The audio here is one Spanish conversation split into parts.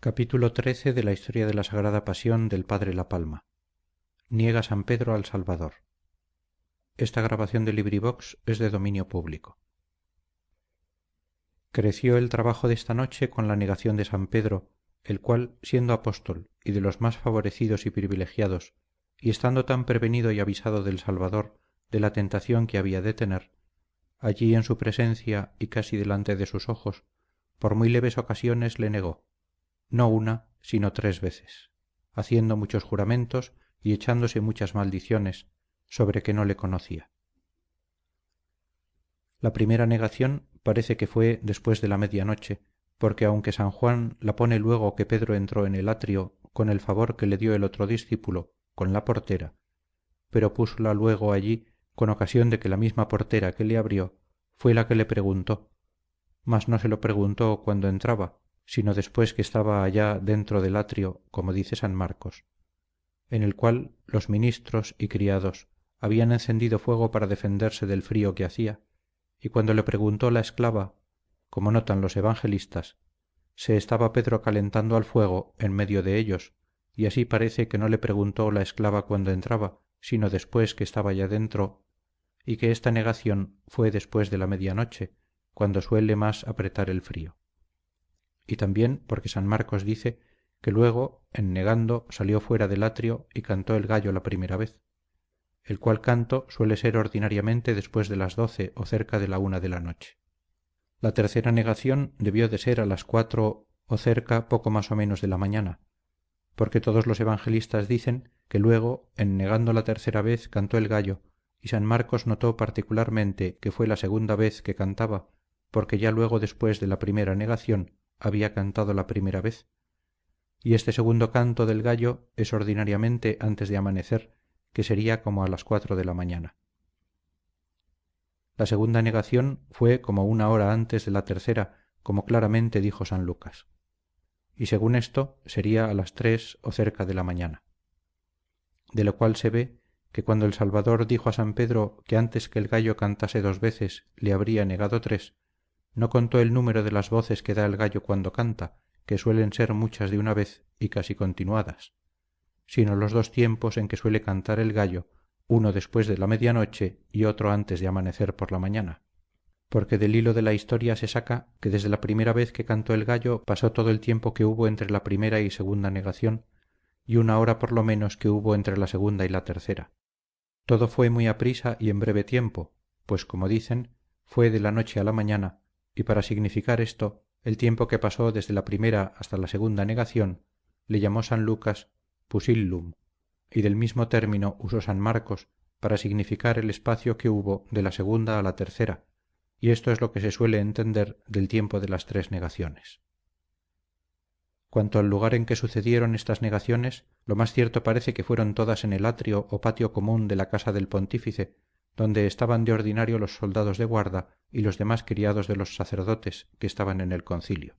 Capítulo XIII de la historia de la Sagrada Pasión del Padre La Palma. Niega San Pedro al Salvador. Es de dominio público. Creció el trabajo de esta noche con la negación de San Pedro, el cual, siendo apóstol y de los más favorecidos y privilegiados, y estando tan prevenido y avisado del Salvador de la tentación que había de tener, allí en su presencia y casi delante de sus ojos, por muy leves ocasiones le negó, no una, sino 3 veces, haciendo muchos juramentos y echándose muchas maldiciones sobre que no le conocía. La primera negación parece que fue después de la medianoche, porque aunque San Juan la pone luego que Pedro entró en el atrio con el favor que le dio el otro discípulo, con la portera, pero púsola luego allí con ocasión de que la misma portera que le abrió fue la que le preguntó, mas no se lo preguntó cuando entraba, sino después que estaba allá dentro del atrio, como dice San Marcos, en el cual los ministros y criados habían encendido fuego para defenderse del frío que hacía, y cuando le preguntó la esclava, como notan los evangelistas, se estaba Pedro calentando al fuego en medio de ellos, y así parece que no le preguntó la esclava cuando entraba, sino después que estaba ya dentro, y que esta negación fue después de la medianoche, cuando suele más apretar el frío. Y también porque San Marcos dice que luego, en negando, salió fuera del atrio y cantó el gallo la primera vez, el cual canto suele ser ordinariamente después de las 12 o cerca de la 1 de la noche. La tercera negación debió de ser a las 4 o cerca poco más o menos de la mañana, porque todos los evangelistas dicen que luego, en negando la tercera vez, cantó el gallo, y San Marcos notó particularmente que fue la segunda vez que cantaba, porque ya luego después de la primera negación había cantado la primera vez, y este segundo canto del gallo es ordinariamente antes de amanecer, que sería como a las 4 de la mañana. La segunda negación fue como 1 hora antes de la tercera, como claramente dijo San Lucas. Y según esto, sería a las 3 o cerca de la mañana. De lo cual se ve que cuando el Salvador dijo a San Pedro que antes que el gallo cantase 2 veces le habría negado 3, no contó el número de las voces que da el gallo cuando canta, que suelen ser muchas de una vez y casi continuadas, sino los 2 tiempos en que suele cantar el gallo, uno después de la medianoche y otro antes de amanecer por la mañana, porque del hilo de la historia se saca que desde la primera vez que cantó el gallo pasó todo el tiempo que hubo entre la primera y segunda negación, y 1 hora por lo menos que hubo entre la segunda y la tercera. Todo fue muy aprisa y en breve tiempo, pues como dicen, fue de la noche a la mañana, y para significar esto, el tiempo que pasó desde la primera hasta la segunda negación, le llamó San Lucas pusillum, y del mismo término usó San Marcos para significar el espacio que hubo de la segunda a la tercera, y esto es lo que se suele entender del tiempo de las 3 negaciones. Cuanto al lugar en que sucedieron estas negaciones, lo más cierto parece que fueron todas en el atrio o patio común de la casa del pontífice, donde estaban de ordinario los soldados de guarda y los demás criados de los sacerdotes que estaban en el concilio.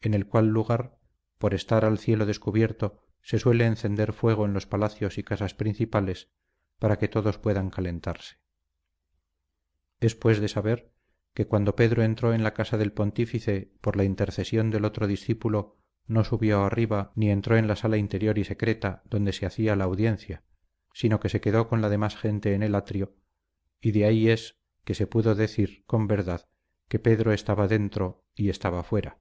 En el cual lugar, por estar al cielo descubierto, se suele encender fuego en los palacios y casas principales para que todos puedan calentarse. Es pues de saber que cuando Pedro entró en la casa del pontífice por la intercesión del otro discípulo, no subió arriba ni entró en la sala interior y secreta donde se hacía la audiencia, sino que se quedó con la demás gente en el atrio, y de ahí es que se pudo decir con verdad que Pedro estaba dentro y estaba fuera.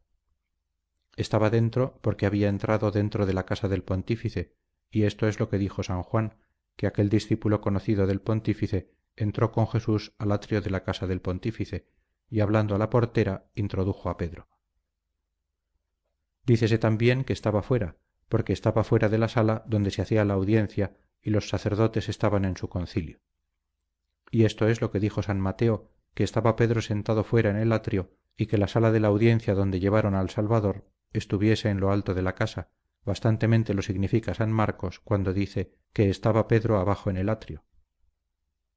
Estaba dentro porque había entrado dentro de la casa del pontífice, y esto es lo que dijo San Juan, que aquel discípulo conocido del pontífice entró con Jesús al atrio de la casa del pontífice, y hablando a la portera introdujo a Pedro. Dícese también que estaba fuera, porque estaba fuera de la sala donde se hacía la audiencia y los sacerdotes estaban en su concilio. Y esto es lo que dijo San Mateo, que estaba Pedro sentado fuera en el atrio y que la sala de la audiencia donde llevaron al Salvador estuviese en lo alto de la casa, bastantemente lo significa San Marcos cuando dice que estaba Pedro abajo en el atrio.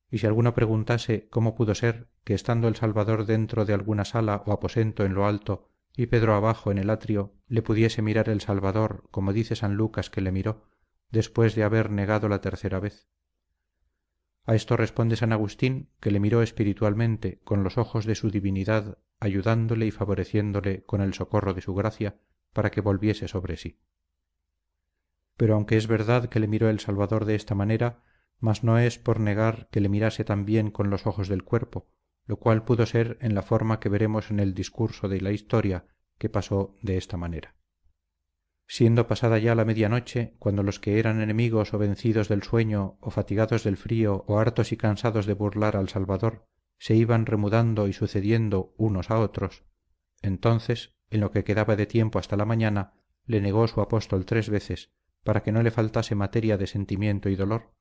Y si alguno preguntase cómo pudo ser que estando el Salvador dentro de alguna sala o aposento en lo alto y Pedro abajo en el atrio le pudiese mirar el Salvador como dice San Lucas que le miró, después de haber negado la tercera vez. A esto responde San Agustín que le miró espiritualmente con los ojos de su divinidad, ayudándole y favoreciéndole con el socorro de su gracia, para que volviese sobre sí. Pero aunque es verdad que le miró el Salvador de esta manera, mas no es por negar que le mirase también con los ojos del cuerpo, lo cual pudo ser en la forma que veremos en el discurso de la historia, que pasó de esta manera. Siendo pasada ya la medianoche, cuando los que eran enemigos o vencidos del sueño, o fatigados del frío, o hartos y cansados de burlar al Salvador, se iban remudando y sucediendo unos a otros, entonces, en lo que quedaba de tiempo hasta la mañana, le negó su apóstol 3 veces, para que no le faltase materia de sentimiento y dolor,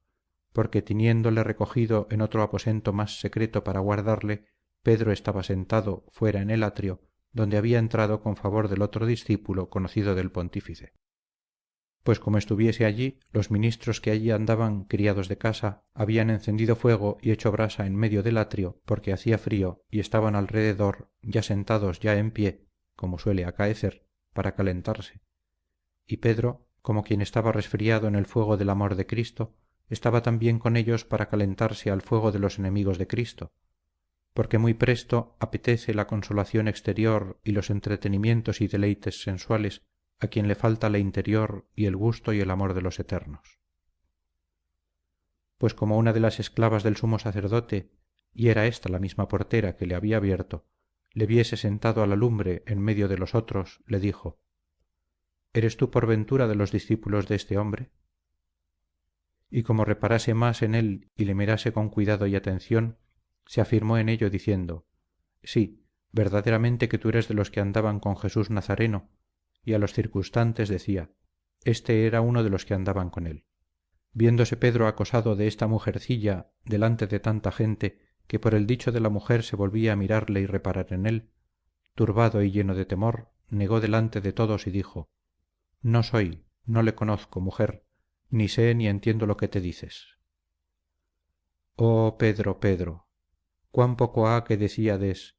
porque teniéndole recogido en otro aposento más secreto para guardarle, Pedro estaba sentado fuera en el atrio, donde había entrado con favor del otro discípulo conocido del pontífice. Pues como estuviese allí, los ministros que allí andaban criados de casa habían encendido fuego y hecho brasa en medio del atrio porque hacía frío y estaban alrededor, ya sentados ya en pie, como suele acaecer, para calentarse. Y Pedro, como quien estaba resfriado en el fuego del amor de Cristo, estaba también con ellos para calentarse al fuego de los enemigos de Cristo, porque muy presto apetece la consolación exterior y los entretenimientos y deleites sensuales a quien le falta la interior y el gusto y el amor de los eternos. Pues como una de las esclavas del sumo sacerdote, y era esta la misma portera que le había abierto, le viese sentado a la lumbre en medio de los otros, le dijo: ¿Eres tú por ventura de los discípulos de este hombre? Y como reparase más en él y le mirase con cuidado y atención, se afirmó en ello diciendo: Sí, verdaderamente que tú eres de los que andaban con Jesús Nazareno, y a los circunstantes decía: Este era uno de los que andaban con él. Viéndose Pedro acosado de esta mujercilla delante de tanta gente, que por el dicho de la mujer se volvía a mirarle y reparar en él, turbado y lleno de temor, negó delante de todos y dijo: No soy, no le conozco, mujer, ni sé ni entiendo lo que te dices. Oh Pedro, Pedro, cuán poco ha que decíades: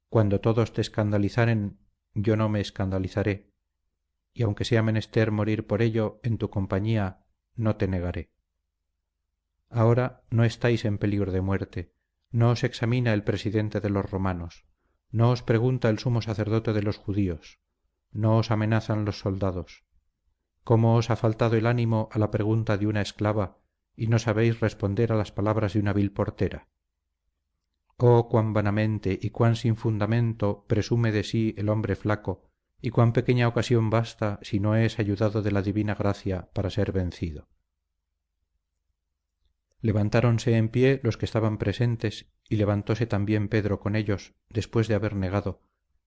Cuando todos te escandalizaren, yo no me escandalizaré, y aunque sea menester morir por ello en tu compañía, no te negaré. Ahora no estáis en peligro de muerte, no os examina el presidente de los romanos, no os pregunta el sumo sacerdote de los judíos, no os amenazan los soldados. ¿Cómo os ha faltado el ánimo a la pregunta de una esclava y no sabéis responder a las palabras de una vil portera? Oh, cuán vanamente y cuán sin fundamento presume de sí el hombre flaco, y cuán pequeña ocasión basta si no es ayudado de la divina gracia para ser vencido. Levantáronse en pie los que estaban presentes, y levantóse también Pedro con ellos, después de haber negado,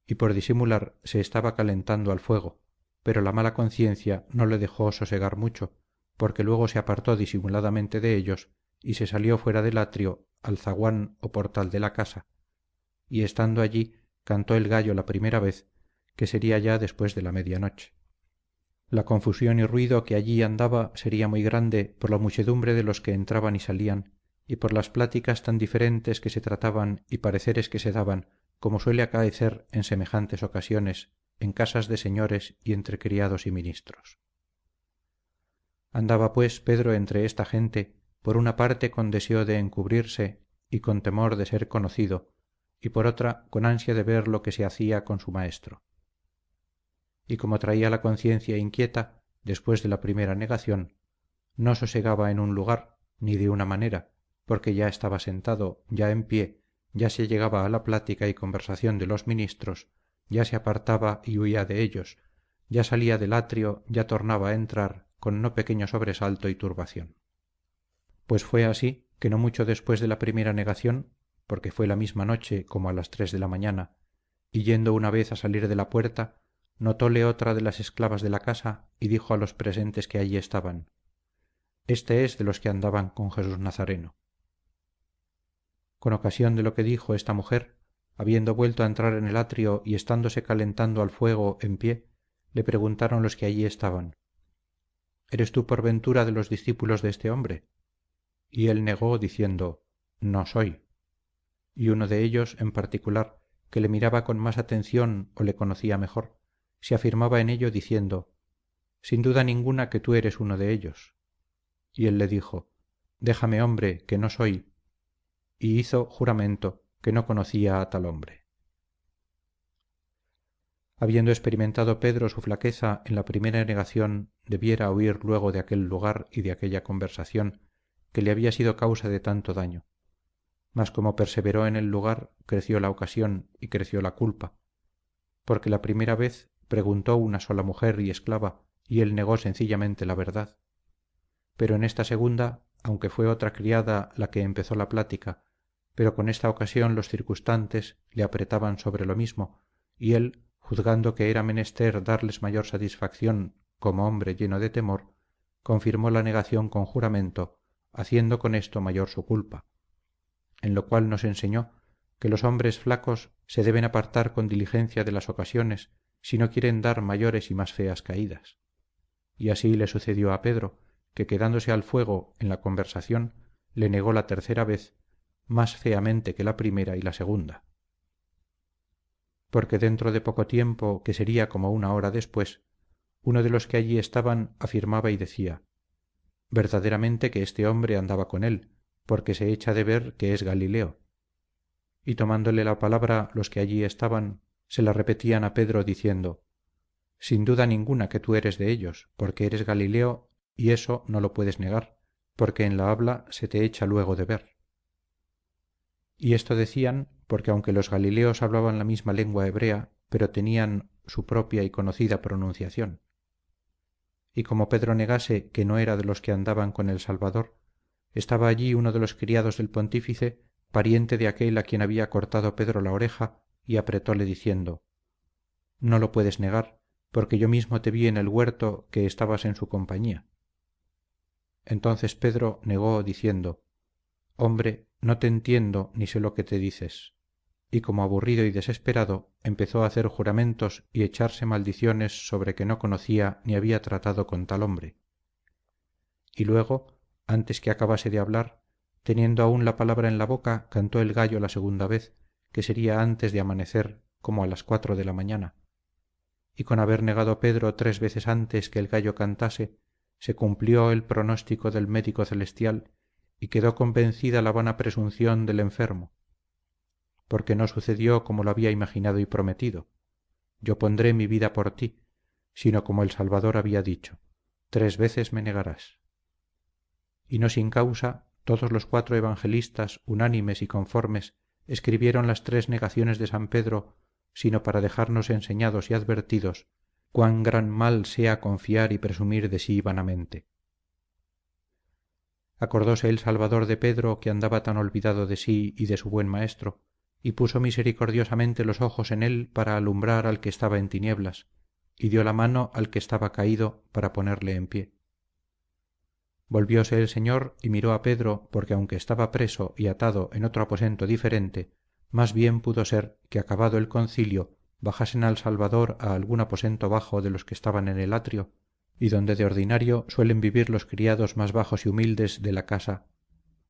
y por disimular se estaba calentando al fuego, pero la mala conciencia no le dejó sosegar mucho, porque luego se apartó disimuladamente de ellos y se salió fuera del atrio al zaguán o portal de la casa, y estando allí cantó el gallo la primera vez, que sería ya después de la medianoche. La confusión y ruido que allí andaba sería muy grande por la muchedumbre de los que entraban y salían, y por las pláticas tan diferentes que se trataban y pareceres que se daban, como suele acaecer en semejantes ocasiones en casas de señores y entre criados y ministros. Andaba pues Pedro entre esta gente, por una parte con deseo de encubrirse y con temor de ser conocido, y por otra con ansia de ver lo que se hacía con su maestro. Y como traía la conciencia inquieta, después de la primera negación, no sosegaba en un lugar, ni de una manera, porque ya estaba sentado, ya en pie, ya se llegaba a la plática y conversación de los ministros, ya se apartaba y huía de ellos, ya salía del atrio, ya tornaba a entrar, con no pequeño sobresalto y turbación. Pues fue así que no mucho después de la primera negación, porque fue la misma noche como a las 3 de la mañana, y yendo una vez a salir de la puerta, notóle otra de las esclavas de la casa y dijo a los presentes que allí estaban: Este es de los que andaban con Jesús Nazareno. Con ocasión de lo que dijo esta mujer, habiendo vuelto a entrar en el atrio y estándose calentando al fuego en pie, le preguntaron los que allí estaban: ¿Eres tú por ventura de los discípulos de este hombre? Y él negó diciendo: No soy. Y uno de ellos en particular, que le miraba con más atención o le conocía mejor, se afirmaba en ello diciendo: Sin duda ninguna que tú eres uno de ellos. Y él le dijo: Déjame, hombre, que no soy. Y hizo juramento que no conocía a tal hombre. Habiendo experimentado Pedro su flaqueza en la primera negación, debiera huir luego de aquel lugar y de aquella conversación que le había sido causa de tanto daño. Mas como perseveró en el lugar, creció la ocasión y creció la culpa, porque la primera vez preguntó una sola mujer y esclava, y él negó sencillamente la verdad. Pero en esta segunda, aunque fue otra criada la que empezó la plática, pero con esta ocasión los circunstantes le apretaban sobre lo mismo, y él, juzgando que era menester darles mayor satisfacción como hombre lleno de temor, confirmó la negación con juramento, haciendo con esto mayor su culpa. En lo cual nos enseñó que los hombres flacos se deben apartar con diligencia de las ocasiones si no quieren dar mayores y más feas caídas. Y así le sucedió a Pedro, que quedándose al fuego en la conversación, le negó la tercera vez, más feamente que la primera y la segunda. Porque dentro de poco tiempo, que sería como una hora después, uno de los que allí estaban afirmaba y decía, verdaderamente que este hombre andaba con él, porque se echa de ver que es Galileo. Y tomándole la palabra los que allí estaban, se la repetían a Pedro diciendo, sin duda ninguna que tú eres de ellos, porque eres Galileo y eso no lo puedes negar, porque en la habla se te echa luego de ver. Y esto decían porque aunque los galileos hablaban la misma lengua hebrea, pero tenían su propia y conocida pronunciación. Y como Pedro negase que no era de los que andaban con el Salvador, estaba allí uno de los criados del pontífice, pariente de aquel a quien había cortado Pedro la oreja, y apretóle diciendo, no lo puedes negar, porque yo mismo te vi en el huerto que estabas en su compañía. Entonces Pedro negó diciendo, hombre, no te entiendo ni sé lo que te dices. Y como aburrido y desesperado, empezó a hacer juramentos y echarse maldiciones sobre que no conocía ni había tratado con tal hombre. Y luego, antes que acabase de hablar, teniendo aún la palabra en la boca, cantó el gallo la segunda vez, que sería antes de amanecer, como a las 4 de la mañana. Y con haber negado Pedro 3 veces antes que el gallo cantase, se cumplió el pronóstico del médico celestial y quedó convencida la vana presunción del enfermo, porque no sucedió como lo había imaginado y prometido. Yo pondré mi vida por ti, sino como el Salvador había dicho, 3 veces me negarás. Y no sin causa, todos los 4 evangelistas, unánimes y conformes, escribieron las 3 negaciones de San Pedro, sino para dejarnos enseñados y advertidos cuán gran mal sea confiar y presumir de sí vanamente. Acordóse el Salvador de Pedro que andaba tan olvidado de sí y de su buen maestro, y puso misericordiosamente los ojos en él para alumbrar al que estaba en tinieblas, y dio la mano al que estaba caído para ponerle en pie. Volvióse el Señor y miró a Pedro, porque aunque estaba preso y atado en otro aposento diferente, más bien pudo ser que acabado el concilio bajasen al Salvador a algún aposento bajo de los que estaban en el atrio, y donde de ordinario suelen vivir los criados más bajos y humildes de la casa,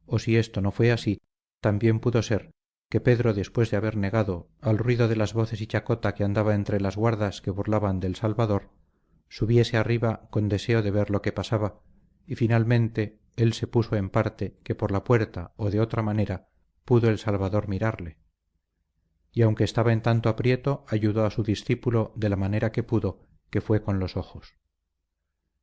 o si esto no fue así, también pudo ser que Pedro, después de haber negado, al ruido de las voces y chacota que andaba entre las guardas que burlaban del Salvador, subiese arriba con deseo de ver lo que pasaba, y finalmente él se puso en parte que por la puerta o de otra manera pudo el Salvador mirarle. Y aunque estaba en tanto aprieto, ayudó a su discípulo de la manera que pudo, que fue con los ojos.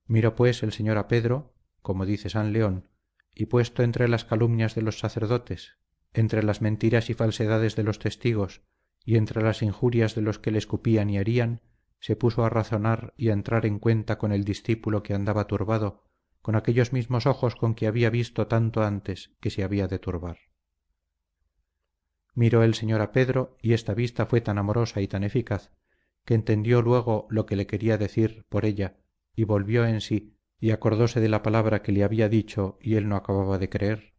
Miró pues el Señor a Pedro, como dice San León, y puesto entre las calumnias de los sacerdotes, entre las mentiras y falsedades de los testigos, y entre las injurias de los que le escupían y herían, se puso a razonar y a entrar en cuenta con el discípulo que andaba turbado, con aquellos mismos ojos con que había visto tanto antes que se había de turbar. Miró el Señor a Pedro, y esta vista fue tan amorosa y tan eficaz, que entendió luego lo que le quería decir por ella, y volvió en sí, y acordóse de la palabra que le había dicho y él no acababa de creer,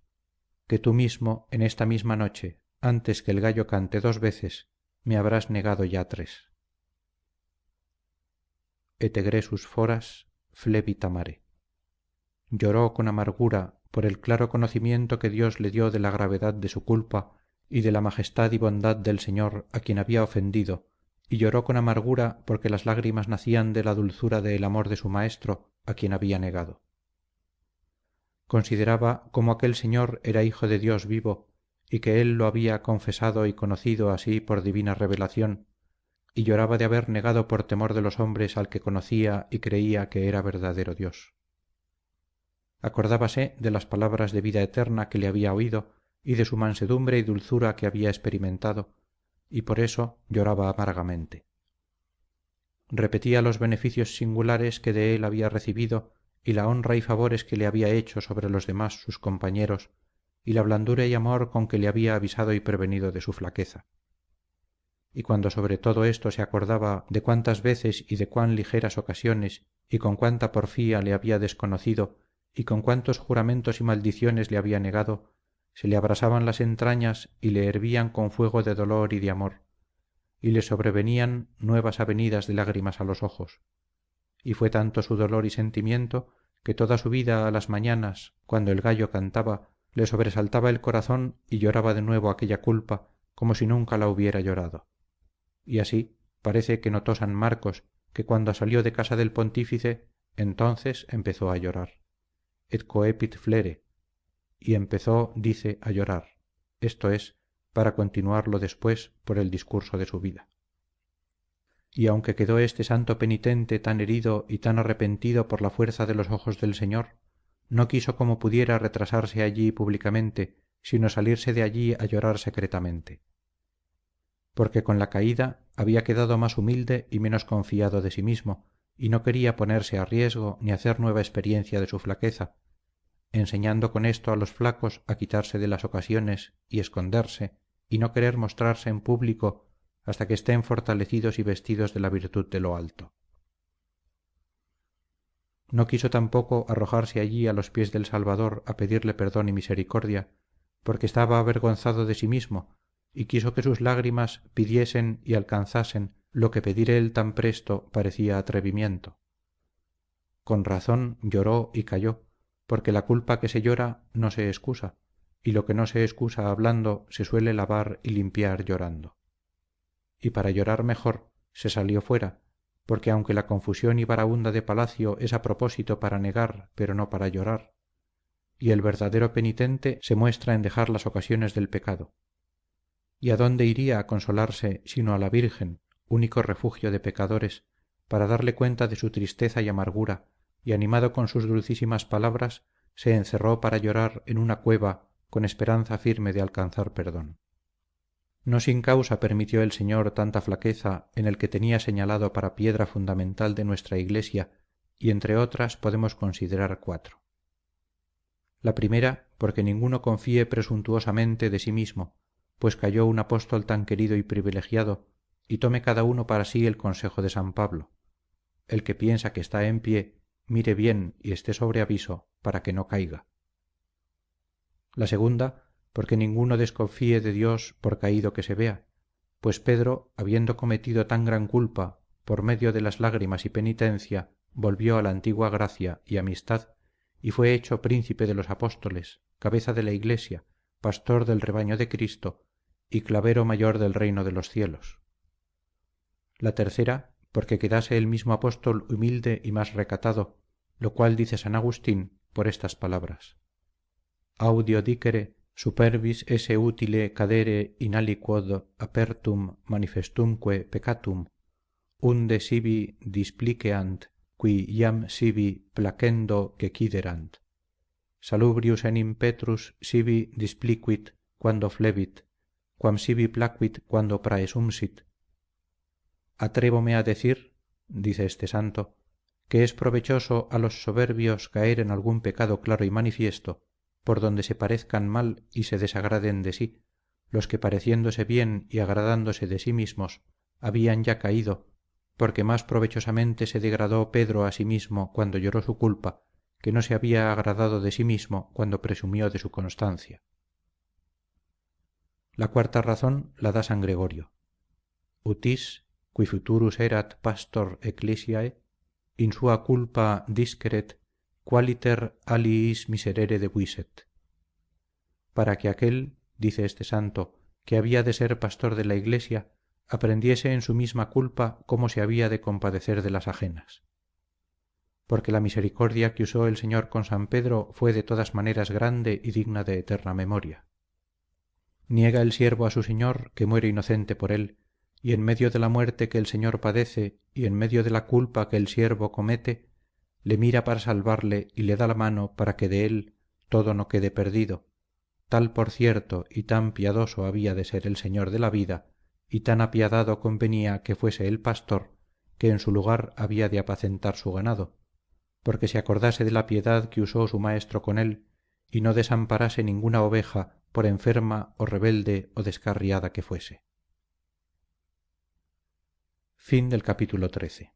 que tú mismo, en esta misma noche, antes que el gallo cante 2 veces, me habrás negado ya 3. Et egresus foras, flebita mare. Lloró con amargura por el claro conocimiento que Dios le dio de la gravedad de su culpa y de la majestad y bondad del Señor a quien había ofendido, y lloró con amargura porque las lágrimas nacían de la dulzura del amor de su Maestro, a quien había negado. Consideraba cómo aquel Señor era Hijo de Dios vivo, y que él lo había confesado y conocido así por divina revelación, y lloraba de haber negado por temor de los hombres al que conocía y creía que era verdadero Dios. Acordábase de las palabras de vida eterna que le había oído y de su mansedumbre y dulzura que había experimentado, y por eso lloraba amargamente. Repetía los beneficios singulares que de él había recibido y la honra y favores que le había hecho sobre los demás sus compañeros, y la blandura y amor con que le había avisado y prevenido de su flaqueza. Y cuando sobre todo esto se acordaba de cuántas veces y de cuán ligeras ocasiones y con cuánta porfía le había desconocido y con cuántos juramentos y maldiciones le había negado, se le abrasaban las entrañas y le hervían con fuego de dolor y de amor, y le sobrevenían nuevas avenidas de lágrimas a los ojos. Y fue tanto su dolor y sentimiento que toda su vida a las mañanas, cuando el gallo cantaba, le sobresaltaba el corazón y lloraba de nuevo aquella culpa como si nunca la hubiera llorado. Y así parece que notó San Marcos que cuando salió de casa del pontífice, entonces empezó a llorar. Et coepit flere, y empezó, dice, a llorar, esto es, para continuarlo después por el discurso de su vida. Y aunque quedó este santo penitente tan herido y tan arrepentido por la fuerza de los ojos del Señor, no quiso como pudiera retrasarse allí públicamente, sino salirse de allí a llorar secretamente. Porque con la caída había quedado más humilde y menos confiado de sí mismo, y no quería ponerse a riesgo ni hacer nueva experiencia de su flaqueza, enseñando con esto a los flacos a quitarse de las ocasiones y esconderse, y no querer mostrarse en público hasta que estén fortalecidos y vestidos de la virtud de lo alto. No quiso tampoco arrojarse allí a los pies del Salvador a pedirle perdón y misericordia, porque estaba avergonzado de sí mismo, y quiso que sus lágrimas pidiesen y alcanzasen lo que pedir él tan presto parecía atrevimiento. Con razón lloró y calló, porque la culpa que se llora no se excusa, y lo que no se excusa hablando se suele lavar y limpiar llorando. Y para llorar mejor se salió fuera, porque aunque la confusión y barahunda de palacio es a propósito para negar, pero no para llorar, y el verdadero penitente se muestra en dejar las ocasiones del pecado. ¿Y a dónde iría a consolarse sino a la Virgen, único refugio de pecadores, para darle cuenta de su tristeza y amargura, y animado con sus dulcísimas palabras, se encerró para llorar en una cueva con esperanza firme de alcanzar perdón? No sin causa permitió el Señor tanta flaqueza en el que tenía señalado para piedra fundamental de nuestra Iglesia, y entre otras podemos considerar 4. La primera, porque ninguno confíe presuntuosamente de sí mismo, pues cayó un apóstol tan querido y privilegiado, y tome cada uno para sí el consejo de San Pablo. El que piensa que está en pie, mire bien y esté sobre aviso para que no caiga. La segunda, porque ninguno desconfíe de Dios por caído que se vea, pues Pedro, habiendo cometido tan gran culpa, por medio de las lágrimas y penitencia, volvió a la antigua gracia y amistad, y fue hecho príncipe de los apóstoles, cabeza de la Iglesia, pastor del rebaño de Cristo y clavero mayor del reino de los cielos. La tercera, porque quedase el mismo apóstol humilde y más recatado, lo cual dice San Agustín por estas palabras: Audio dicere superbis esse utile cadere in aliquod apertum manifestumque peccatum, unde sibi displiceant, qui iam sibi placendo queciderant. Salubrius enim Petrus sibi displicuit quando flebit, quam sibi placuit quando praesumsit. Atrévome a decir, dice este santo, que es provechoso a los soberbios caer en algún pecado claro y manifiesto, por donde se parezcan mal y se desagraden de sí, los que pareciéndose bien y agradándose de sí mismos, habían ya caído, porque más provechosamente se degradó Pedro a sí mismo cuando lloró su culpa, que no se había agradado de sí mismo cuando presumió de su constancia. La cuarta razón la da San Gregorio. Utis, qui futurus erat pastor ecclesiae, in sua culpa discret, qualiter aliis miserere debuiset. Para que aquel, dice este santo, que había de ser pastor de la Iglesia, aprendiese en su misma culpa cómo se había de compadecer de las ajenas. Porque la misericordia que usó el Señor con San Pedro fue de todas maneras grande y digna de eterna memoria. Niega el siervo a su Señor que muere inocente por él, y en medio de la muerte que el señor padece y en medio de la culpa que el siervo comete, le mira para salvarle y le da la mano para que de él todo no quede perdido. Tal por cierto y tan piadoso había de ser el señor de la vida, y tan apiadado convenía que fuese el pastor, que en su lugar había de apacentar su ganado, porque se acordase de la piedad que usó su maestro con él, y no desamparase ninguna oveja, por enferma o rebelde o descarriada que fuese. Fin del capítulo 13.